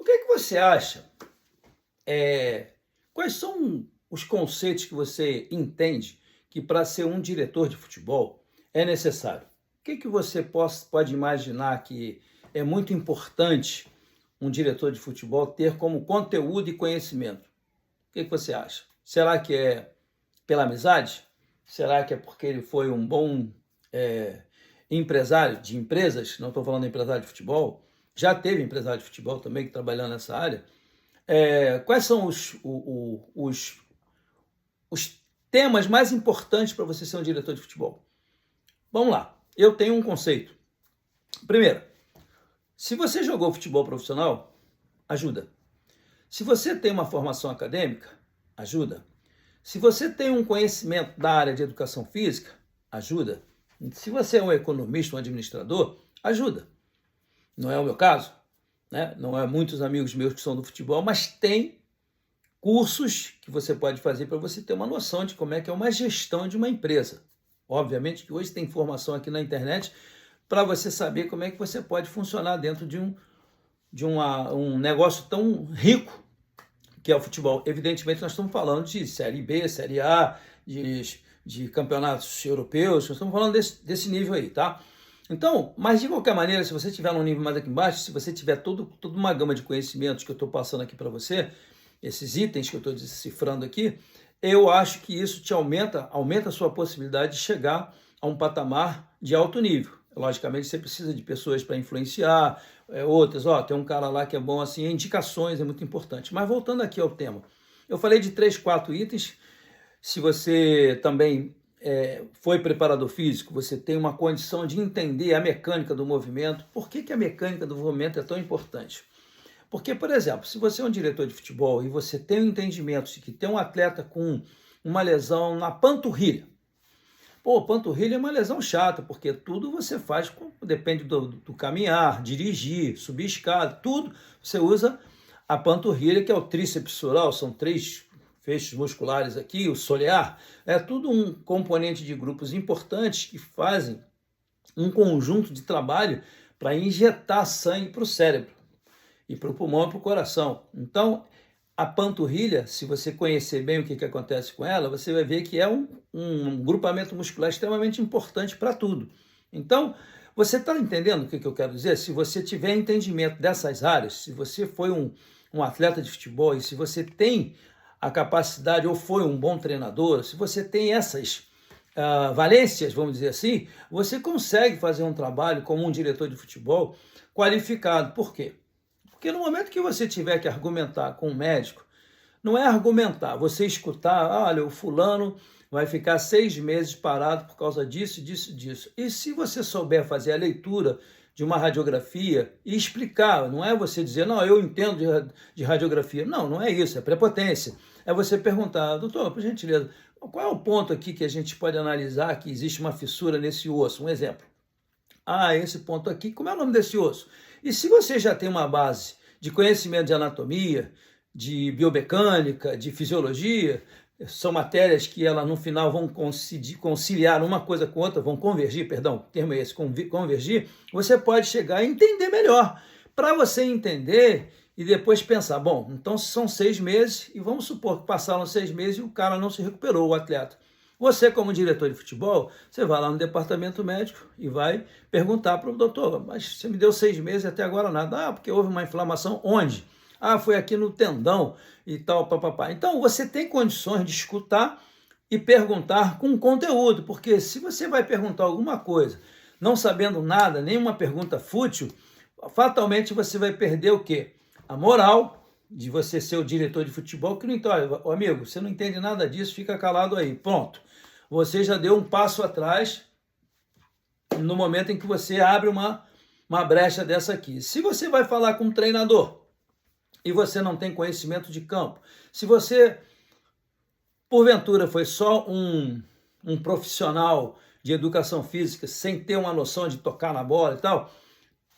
que você acha? Quais são os conceitos que você entende que para ser um diretor de futebol é necessário? O que você pode imaginar que é muito importante um diretor de futebol ter como conteúdo e conhecimento? O que você acha? Será que é pela amizade? Será que é porque ele foi um bom empresário de empresas? Não estou falando de empresário de futebol. Já teve empresário de futebol também que trabalhou nessa área. Quais são os temas mais importantes para você ser um diretor de futebol? Vamos lá. Eu tenho um conceito. Primeiro, se você jogou futebol profissional, ajuda. Se você tem uma formação acadêmica, ajuda. Se você tem um conhecimento da área de educação física, ajuda. Se você é um economista, um administrador, ajuda. Não é o meu caso, né? Não é muitos amigos meus que são do futebol, mas tem cursos que você pode fazer para você ter uma noção de como é que é uma gestão de uma empresa. Obviamente que hoje tem informação aqui na internet para você saber como é que você pode funcionar dentro de um negócio tão rico que é o futebol. Evidentemente, nós estamos falando de Série B, Série A, de campeonatos europeus, nós estamos falando desse nível aí, tá? Então, mas de qualquer maneira, se você estiver num nível mais aqui embaixo, se você tiver toda uma gama de conhecimentos que eu estou passando aqui para você, esses itens que eu estou decifrando aqui, eu acho que isso te aumenta a sua possibilidade de chegar a um patamar de alto nível. Logicamente, você precisa de pessoas para influenciar, outras, tem um cara lá que é bom assim, indicações é muito importante. Mas voltando aqui ao tema, eu falei de 3, 4 itens. Se você também foi preparador físico, você tem uma condição de entender a mecânica do movimento. Por que a mecânica do movimento é tão importante? Porque, por exemplo, se você é um diretor de futebol e você tem um entendimento de que tem um atleta com uma lesão na panturrilha, panturrilha é uma lesão chata, porque tudo você faz, depende do caminhar, dirigir, subir escada, tudo você usa a panturrilha, que é o tríceps sural, são 3 feixes musculares aqui, o solear, é tudo um componente de grupos importantes que fazem um conjunto de trabalho para injetar sangue para o cérebro, e para o pulmão e para o coração. Então, a panturrilha, se você conhecer bem o que acontece com ela, você vai ver que é um grupamento muscular extremamente importante para tudo. Então, você está entendendo o que eu quero dizer? Se você tiver entendimento dessas áreas, se você foi um atleta de futebol e se você tem a capacidade ou foi um bom treinador, se você tem essas valências, vamos dizer assim, você consegue fazer um trabalho como um diretor de futebol qualificado. Por quê? Porque no momento que você tiver que argumentar com um médico, não é argumentar, você escutar, olha, o fulano vai ficar 6 meses parado por causa disso, disso, disso. E se você souber fazer a leitura de uma radiografia e explicar, não é você dizer, não, eu entendo de radiografia. Não, não é isso, é prepotência. É você perguntar, doutor, por gentileza, qual é o ponto aqui que a gente pode analisar que existe uma fissura nesse osso? Um exemplo. Esse ponto aqui, como é o nome desse osso? E se você já tem uma base de conhecimento de anatomia, de biomecânica, de fisiologia, são matérias que elas no final vão conciliar uma coisa com outra, vão convergir, perdão, o termo é esse, convergir, você pode chegar a entender melhor. Para você entender e depois pensar, bom, então são 6 meses e vamos supor que passaram 6 meses e o cara não se recuperou, o atleta. Você, como diretor de futebol, você vai lá no departamento médico e vai perguntar para o doutor, mas você me deu 6 meses e até agora nada. Porque houve uma inflamação onde? Foi aqui no tendão e tal, papapá. Então, você tem condições de escutar e perguntar com conteúdo, porque se você vai perguntar alguma coisa não sabendo nada, nenhuma pergunta fútil, fatalmente você vai perder o quê? A moral de você ser o diretor de futebol, que não entende. Amigo, você não entende nada disso, fica calado aí. Pronto. Você já deu um passo atrás no momento em que você abre uma brecha dessa aqui. Se você vai falar com um treinador e você não tem conhecimento de campo, se você, porventura, foi só um profissional de educação física sem ter uma noção de tocar na bola e tal,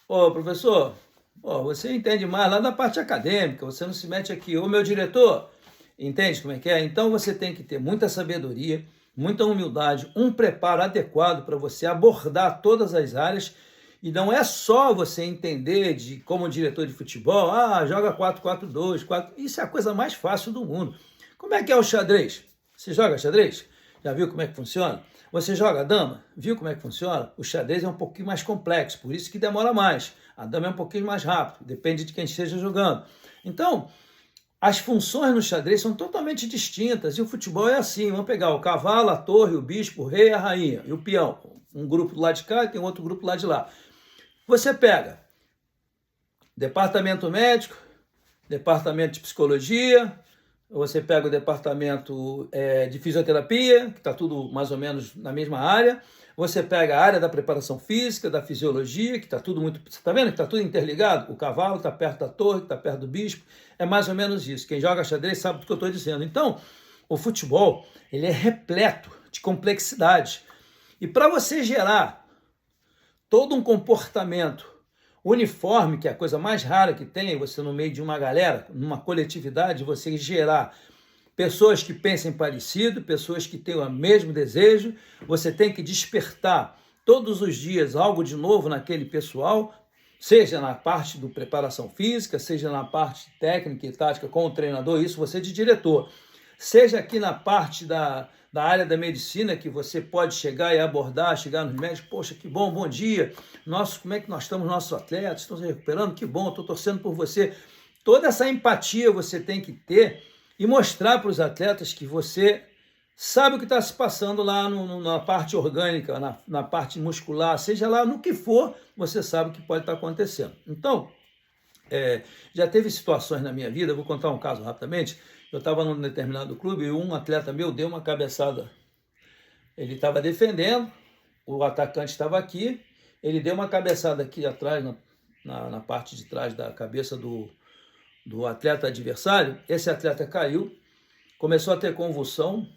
professor, você entende mais lá da parte acadêmica, você não se mete aqui. Meu diretor, entende como é que é? Então você tem que ter muita sabedoria, muita humildade, um preparo adequado para você abordar todas as áreas E não é só você entender de como diretor de futebol, joga 4-4-2, 4... Isso é a coisa mais fácil do mundo. Como é que é o xadrez? Você joga xadrez? Já viu como é que funciona? Você joga dama? Viu como é que funciona? O xadrez é um pouquinho mais complexo, por isso que demora mais. A dama é um pouquinho mais rápido, depende de quem esteja jogando. Então, as funções no xadrez são totalmente distintas e o futebol é assim. Vamos pegar o cavalo, a torre, o bispo, o rei, a rainha e o peão. Um grupo do lado de cá e tem outro grupo do lado de lá. Você pega departamento médico, departamento de psicologia, você pega o departamento de fisioterapia, que está tudo mais ou menos na mesma área, você pega a área da preparação física, da fisiologia, que está tudo muito... Você está vendo que está tudo interligado? O cavalo está perto da torre, está perto do bispo, é mais ou menos isso. Quem joga xadrez sabe do que eu estou dizendo. Então, o futebol, ele é repleto de complexidade. E para você gerar todo um comportamento uniforme, que é a coisa mais rara que tem, você no meio de uma galera, numa coletividade, você gerar pessoas que pensem parecido, pessoas que tenham o mesmo desejo, você tem que despertar todos os dias algo de novo naquele pessoal, seja na parte do preparação física, seja na parte técnica e tática com o treinador, isso você de diretor, seja aqui na parte da área da medicina, que você pode chegar e abordar, chegar nos médicos, poxa, que bom dia, como é que nós estamos, nossos atletas, estão se recuperando, que bom, estou torcendo por você. Toda essa empatia você tem que ter e mostrar para os atletas que você sabe o que está se passando lá na parte orgânica, na parte muscular, seja lá no que for, você sabe o que pode estar acontecendo. Então, já teve situações na minha vida, vou contar um caso rapidamente. Eu estava num determinado clube e um atleta meu deu uma cabeçada. Ele estava defendendo, o atacante estava aqui, ele deu uma cabeçada aqui atrás, na parte de trás da cabeça do atleta adversário. Esse atleta caiu, começou a ter convulsão,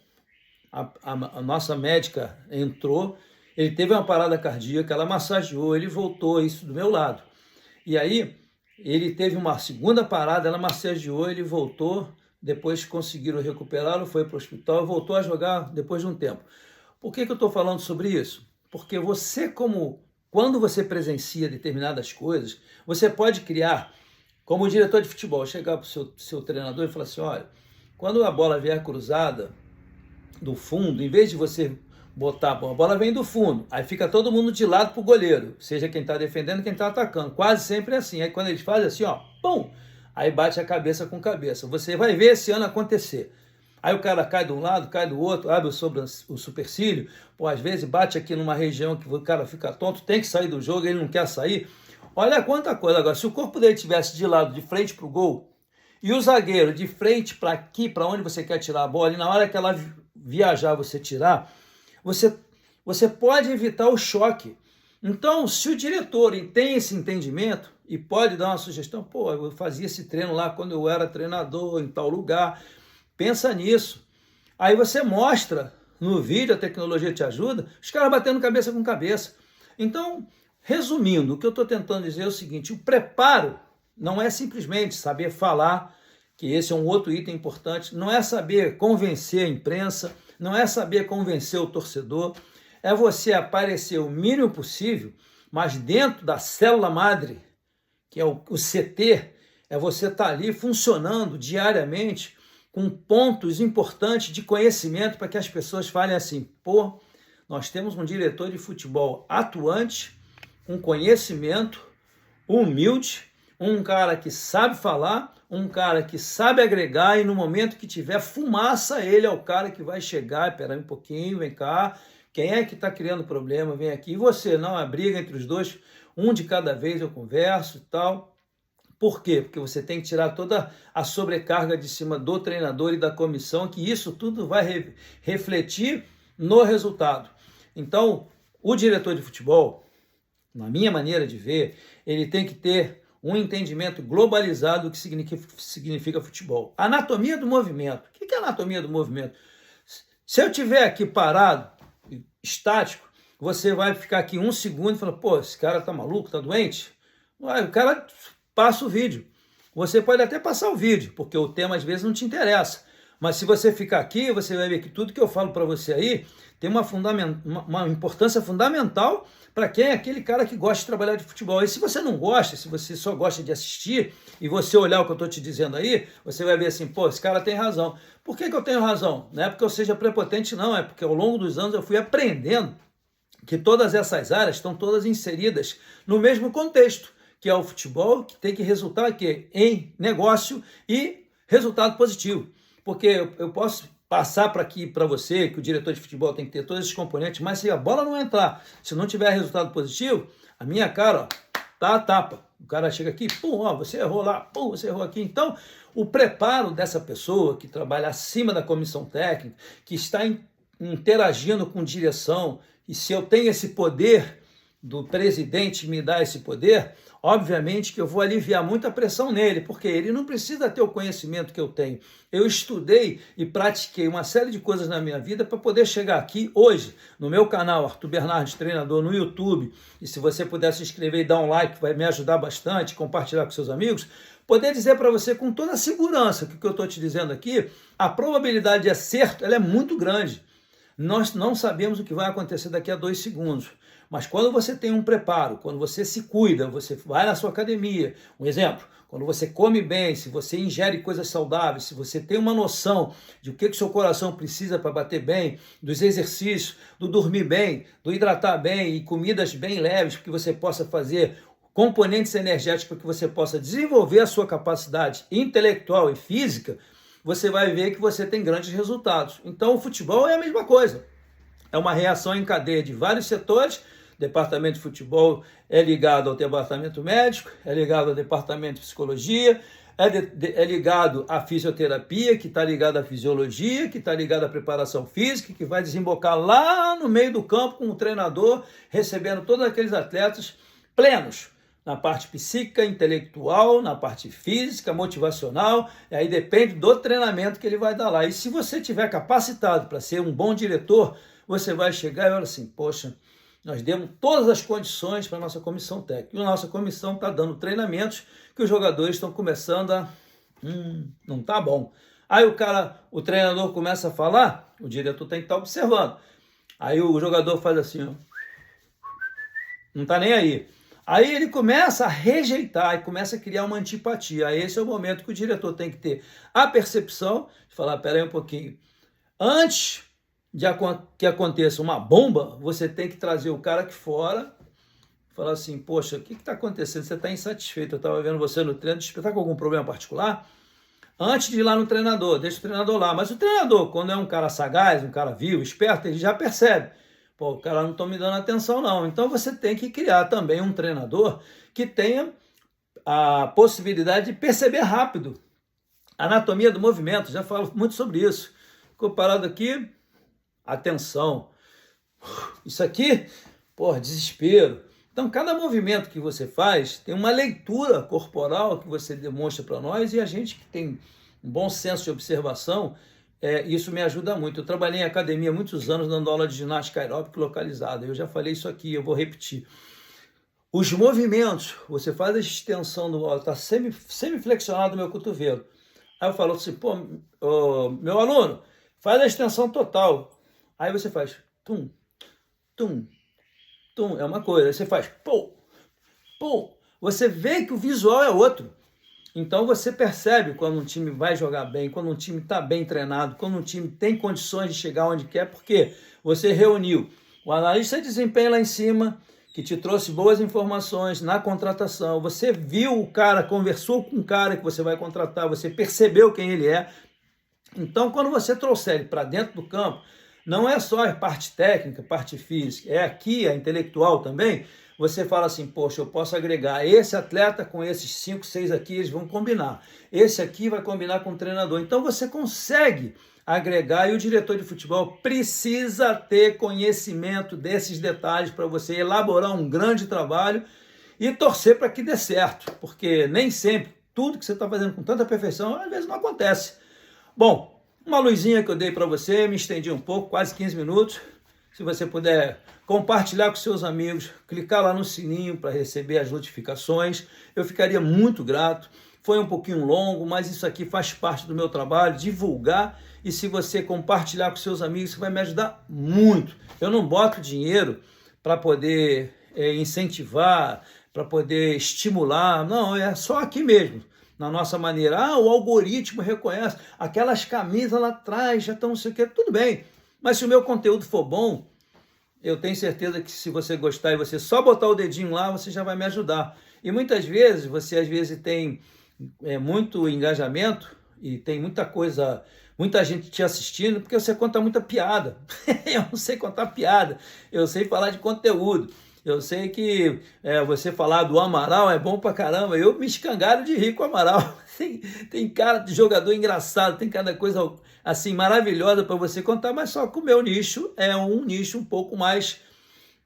a nossa médica entrou, ele teve uma parada cardíaca, ela massageou, ele voltou, isso do meu lado. E aí, ele teve uma segunda parada, ela massageou, ele voltou, depois conseguiram recuperá-lo, foi para o hospital, voltou a jogar depois de um tempo. Por que eu estou falando sobre isso? Porque você, quando você presencia determinadas coisas, você pode criar, como diretor de futebol, chegar para o seu treinador e falar assim, olha, quando a bola vier cruzada do fundo, em vez de você botar, a bola vem do fundo, aí fica todo mundo de lado para o goleiro, seja quem está defendendo, quem está atacando, quase sempre é assim. Aí quando eles fazem assim, pum, aí bate a cabeça com cabeça. Você vai ver esse ano acontecer. Aí o cara cai de um lado, cai do outro, abre o supercílio, às vezes bate aqui numa região que o cara fica tonto, tem que sair do jogo, ele não quer sair. Olha quanta coisa. Agora, se o corpo dele estivesse de lado, de frente para o gol, e o zagueiro de frente para aqui, para onde você quer tirar a bola, e na hora que ela viajar, você tirar, você pode evitar o choque. Então, se o diretor tem esse entendimento e pode dar uma sugestão, eu fazia esse treino lá quando eu era treinador em tal lugar, pensa nisso. Aí você mostra no vídeo, a tecnologia te ajuda, os caras batendo cabeça com cabeça. Então, resumindo, o que eu estou tentando dizer é o seguinte, o preparo não é simplesmente saber falar, que esse é um outro item importante, não é saber convencer a imprensa, não é saber convencer o torcedor, é você aparecer o mínimo possível, mas dentro da célula-madre, que é o CT, é você estar ali funcionando diariamente com pontos importantes de conhecimento para que as pessoas falem assim, nós temos um diretor de futebol atuante, com conhecimento, humilde, um cara que sabe falar, um cara que sabe agregar e no momento que tiver fumaça, ele é o cara que vai chegar, espera um pouquinho, vem cá, quem é que está criando problema, vem aqui, e você, não, a briga entre os dois, um de cada vez eu converso e tal. Por quê? Porque você tem que tirar toda a sobrecarga de cima do treinador e da comissão, que isso tudo vai refletir no resultado. Então, o diretor de futebol, na minha maneira de ver, ele tem que ter um entendimento globalizado do que significa futebol. Anatomia do movimento. O que é anatomia do movimento? Se eu estiver aqui parado, estático, você vai ficar aqui um segundo e falar, esse cara tá maluco, tá doente? O cara passa o vídeo. Você pode até passar o vídeo, porque o tema às vezes não te interessa. Mas se você ficar aqui, você vai ver que tudo que eu falo para você aí tem uma importância fundamental para quem é aquele cara que gosta de trabalhar de futebol. E se você não gosta, se você só gosta de assistir e você olhar o que eu estou te dizendo aí, você vai ver assim, pô, esse cara tem razão. Por que eu tenho razão? Não é porque eu seja prepotente, não, é porque ao longo dos anos eu fui aprendendo que todas essas áreas estão todas inseridas no mesmo contexto, que é o futebol, que tem que resultar aqui em negócio e resultado positivo. Porque eu posso passar para aqui para você que o diretor de futebol tem que ter todos esses componentes, mas se a bola não entrar, se não tiver resultado positivo, a minha cara, ó, tá a tapa. O cara chega aqui, pum, ó, você errou lá, pum, você errou aqui. Então, o preparo dessa pessoa que trabalha acima da comissão técnica, que está interagindo com direção, e se eu tenho esse poder do presidente me dar esse poder, obviamente que eu vou aliviar muita pressão nele, porque ele não precisa ter o conhecimento que eu tenho. Eu estudei e pratiquei uma série de coisas na minha vida para poder chegar aqui hoje, no meu canal Arthur Bernardes Treinador, no YouTube, e se você puder se inscrever e dar um like, vai me ajudar bastante, compartilhar com seus amigos, poder dizer para você com toda a segurança que o que eu estou te dizendo aqui, a probabilidade de acerto ela é muito grande. Nós não sabemos o que vai acontecer daqui a 2 segundos. Mas quando você tem um preparo, quando você se cuida, você vai na sua academia, um exemplo, quando você come bem, se você ingere coisas saudáveis, se você tem uma noção de o que o seu coração precisa para bater bem, dos exercícios, do dormir bem, do hidratar bem e comidas bem leves, para que você possa fazer componentes energéticos para que você possa desenvolver a sua capacidade intelectual e física, você vai ver que você tem grandes resultados. Então o futebol é a mesma coisa. É uma reação em cadeia de vários setores. O departamento de futebol é ligado ao departamento médico, é ligado ao departamento de psicologia, é ligado à fisioterapia, que está ligado à fisiologia, que está ligado à preparação física, que vai desembocar lá no meio do campo com o treinador, recebendo todos aqueles atletas plenos, na parte psíquica, intelectual, na parte física, motivacional, e aí depende do treinamento que ele vai dar lá. E se você tiver capacitado para ser um bom diretor, você vai chegar e olha assim, poxa, nós demos todas as condições para a nossa comissão técnica. E a nossa comissão está dando treinamentos que os jogadores estão começando a... não tá bom. Aí o treinador começa a falar, o diretor tem que estar observando. Aí o jogador faz assim, ó, não está nem aí. Aí ele começa a rejeitar e começa a criar uma antipatia. Aí esse é o momento que o diretor tem que ter a percepção de falar, peraí um pouquinho, antes de que aconteça uma bomba, você tem que trazer o cara aqui fora, falar assim, poxa, o que está acontecendo? Você está insatisfeito, eu estava vendo você no treino, você está com algum problema particular? Antes de ir lá no treinador, deixa o treinador lá. Mas o treinador, quando é um cara sagaz, um cara vivo, esperto, ele já percebe. Pô, o cara não está me dando atenção não. Então você tem que criar também um treinador que tenha a possibilidade de perceber rápido a anatomia do movimento. Já falo muito sobre isso. Ficou parado aqui... Atenção, isso aqui, desespero. Então, cada movimento que você faz tem uma leitura corporal que você demonstra para nós e a gente que tem um bom senso de observação, isso me ajuda muito. Eu trabalhei em academia há muitos anos dando aula de ginástica aeróbica localizada. Eu já falei isso aqui, eu vou repetir. Os movimentos, você faz a extensão do está semi-flexionado no meu cotovelo. Aí eu falo assim, meu aluno, faz a extensão total. Aí você faz tum, tum, tum, é uma coisa. Aí você faz pum, pum. Você vê que o visual é outro. Então você percebe quando um time vai jogar bem, quando um time está bem treinado, quando um time tem condições de chegar onde quer, porque você reuniu o analista de desempenho lá em cima, que te trouxe boas informações na contratação, você viu o cara, conversou com o cara que você vai contratar, você percebeu quem ele é. Então quando você trouxer ele para dentro do campo, não é só a parte técnica, parte física, é aqui a intelectual também. Você fala assim, poxa, eu posso agregar esse atleta com esses 5, 6 aqui, eles vão combinar. Esse aqui vai combinar com o treinador. Então você consegue agregar e o diretor de futebol precisa ter conhecimento desses detalhes para você elaborar um grande trabalho e torcer para que dê certo, porque nem sempre tudo que você está fazendo com tanta perfeição, às vezes não acontece. Bom, uma luzinha que eu dei para você, me estendi um pouco, quase 15 minutos. Se você puder compartilhar com seus amigos, clicar lá no sininho para receber as notificações, eu ficaria muito grato. Foi um pouquinho longo, mas isso aqui faz parte do meu trabalho, divulgar, e se você compartilhar com seus amigos, isso vai me ajudar muito. Eu não boto dinheiro para poder incentivar, para poder estimular, não, é só aqui mesmo, na nossa maneira. O algoritmo reconhece, aquelas camisas lá atrás já estão não sei o que, tudo bem, mas se o meu conteúdo for bom, eu tenho certeza que se você gostar e você só botar o dedinho lá, você já vai me ajudar. E muitas vezes, você às vezes tem muito engajamento e tem muita coisa, muita gente te assistindo, porque você conta muita piada. Eu não sei contar piada, eu sei falar de conteúdo. Eu sei que você falar do Amaral é bom pra caramba. Eu me escangalho de rir com o Amaral. Tem cara de jogador engraçado, tem cada coisa assim maravilhosa para você contar, mas só que o meu nicho é um nicho um pouco mais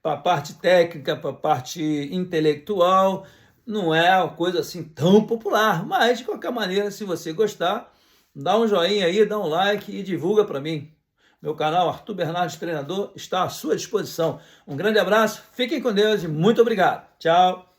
para a parte técnica, para a parte intelectual. Não é uma coisa assim tão popular, mas de qualquer maneira, se você gostar, dá um joinha aí, dá um like e divulga para mim. Meu canal Arthur Bernardes Treinador está à sua disposição. Um grande abraço, fiquem com Deus e muito obrigado. Tchau!